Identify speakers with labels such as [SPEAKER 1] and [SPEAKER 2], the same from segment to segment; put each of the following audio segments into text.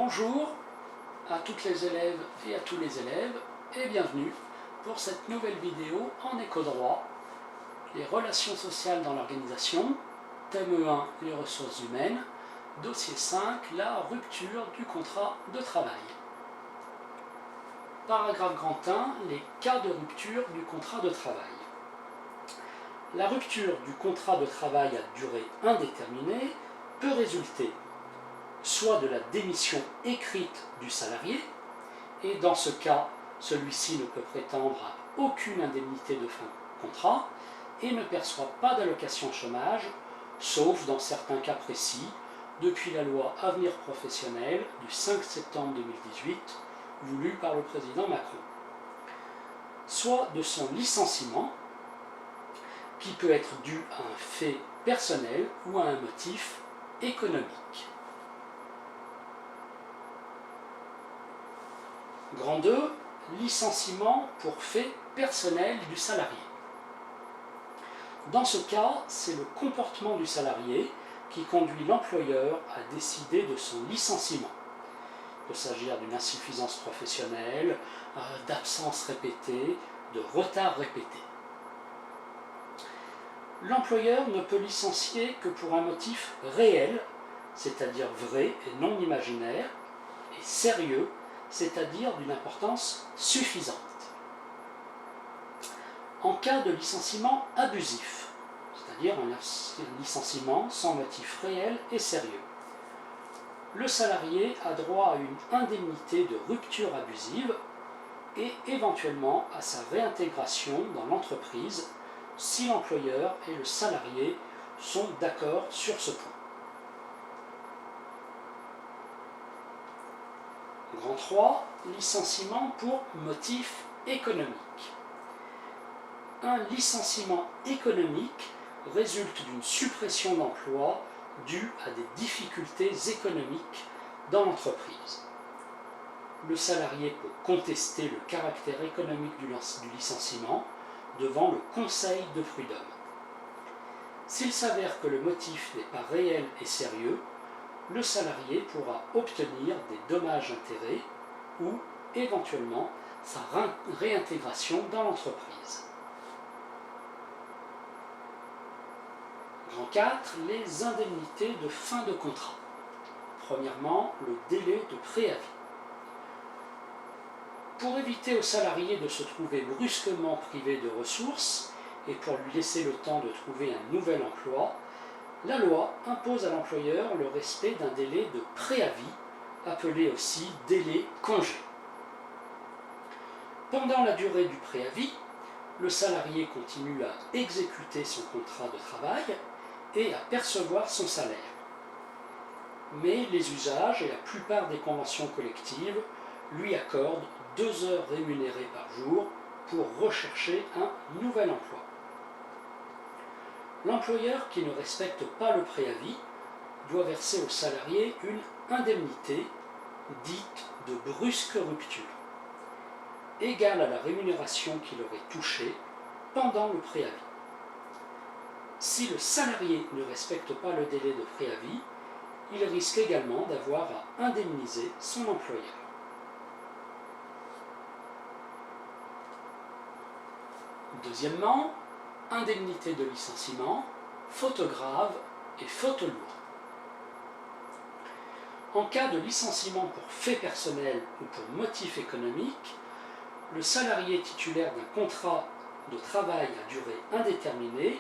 [SPEAKER 1] Bonjour à toutes les élèves et à tous les élèves et bienvenue pour cette nouvelle vidéo en éco-droit, les relations sociales dans l'organisation, thème 1, les ressources humaines, dossier 5, la rupture du contrat de travail. Paragraphe grand 1, les cas de rupture du contrat de travail. La rupture du contrat de travail à durée indéterminée peut résulter soit de la démission écrite du salarié, et dans ce cas, celui-ci ne peut prétendre à aucune indemnité de fin de contrat et ne perçoit pas d'allocation chômage, sauf dans certains cas précis, depuis la loi Avenir professionnel du 5 septembre 2018, voulue par le président Macron. Soit de son licenciement, qui peut être dû à un fait personnel ou à un motif économique. Grand 2, licenciement pour fait personnel du salarié. Dans ce cas, c'est le comportement du salarié qui conduit l'employeur à décider de son licenciement. Il peut s'agir d'une insuffisance professionnelle, d'absence répétée, de retard répété. L'employeur ne peut licencier que pour un motif réel, c'est-à-dire vrai et non imaginaire, et sérieux, c'est-à-dire d'une importance suffisante. En cas de licenciement abusif, c'est-à-dire un licenciement sans motif réel et sérieux, le salarié a droit à une indemnité de rupture abusive et éventuellement à sa réintégration dans l'entreprise si l'employeur et le salarié sont d'accord sur ce point. Grand 3, licenciement pour motif économique. Un licenciement économique résulte d'une suppression d'emploi due à des difficultés économiques dans l'entreprise. Le salarié peut contester le caractère économique du licenciement devant le conseil de prud'homme. S'il s'avère que le motif n'est pas réel et sérieux, le salarié pourra obtenir des dommages-intérêts ou, éventuellement, sa réintégration dans l'entreprise. Grand 4, les indemnités de fin de contrat. Premièrement, le délai de préavis. Pour éviter au salarié de se trouver brusquement privé de ressources et pour lui laisser le temps de trouver un nouvel emploi, la loi impose à l'employeur le respect d'un délai de préavis, appelé aussi délai congé. Pendant la durée du préavis, le salarié continue à exécuter son contrat de travail et à percevoir son salaire. Mais les usages et la plupart des conventions collectives lui accordent 2 heures rémunérées par jour pour rechercher un nouvel emploi. L'employeur qui ne respecte pas le préavis doit verser au salarié une indemnité dite de brusque rupture, égale à la rémunération qu'il aurait touchée pendant le préavis. Si le salarié ne respecte pas le délai de préavis, il risque également d'avoir à indemniser son employeur. Deuxièmement, indemnité de licenciement, faute grave et faute lourde. En cas de licenciement pour fait personnel ou pour motif économique, le salarié titulaire d'un contrat de travail à durée indéterminée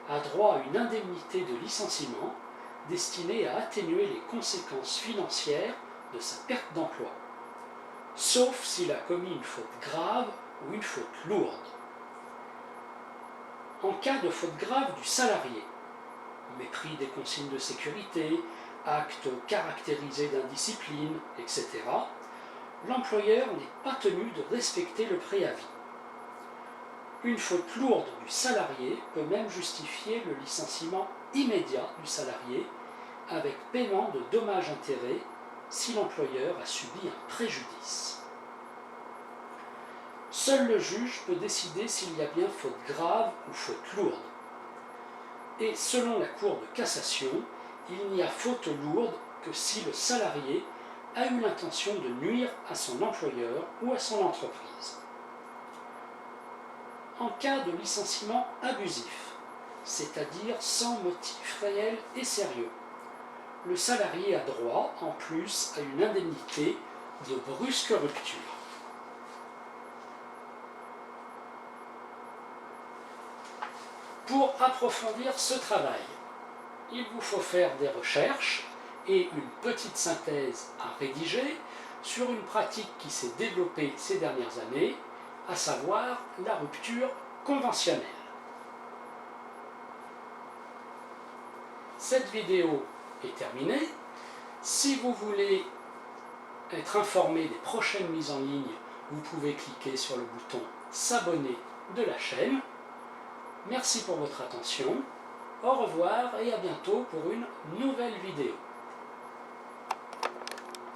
[SPEAKER 1] a droit à une indemnité de licenciement destinée à atténuer les conséquences financières de sa perte d'emploi, sauf s'il a commis une faute grave ou une faute lourde. En cas de faute grave du salarié, mépris des consignes de sécurité, actes caractérisés d'indiscipline, etc., l'employeur n'est pas tenu de respecter le préavis. Une faute lourde du salarié peut même justifier le licenciement immédiat du salarié avec paiement de dommages-intérêts si l'employeur a subi un préjudice. Seul le juge peut décider s'il y a bien faute grave ou faute lourde. Et selon la Cour de cassation, il n'y a faute lourde que si le salarié a eu l'intention de nuire à son employeur ou à son entreprise. En cas de licenciement abusif, c'est-à-dire sans motif réel et sérieux, le salarié a droit en plus à une indemnité de brusque rupture. Pour approfondir ce travail, il vous faut faire des recherches et une petite synthèse à rédiger sur une pratique qui s'est développée ces dernières années, à savoir la rupture conventionnelle. Cette vidéo est terminée. Si vous voulez être informé des prochaines mises en ligne, vous pouvez cliquer sur le bouton s'abonner de la chaîne. Merci pour votre attention. Au revoir et à bientôt pour une nouvelle vidéo.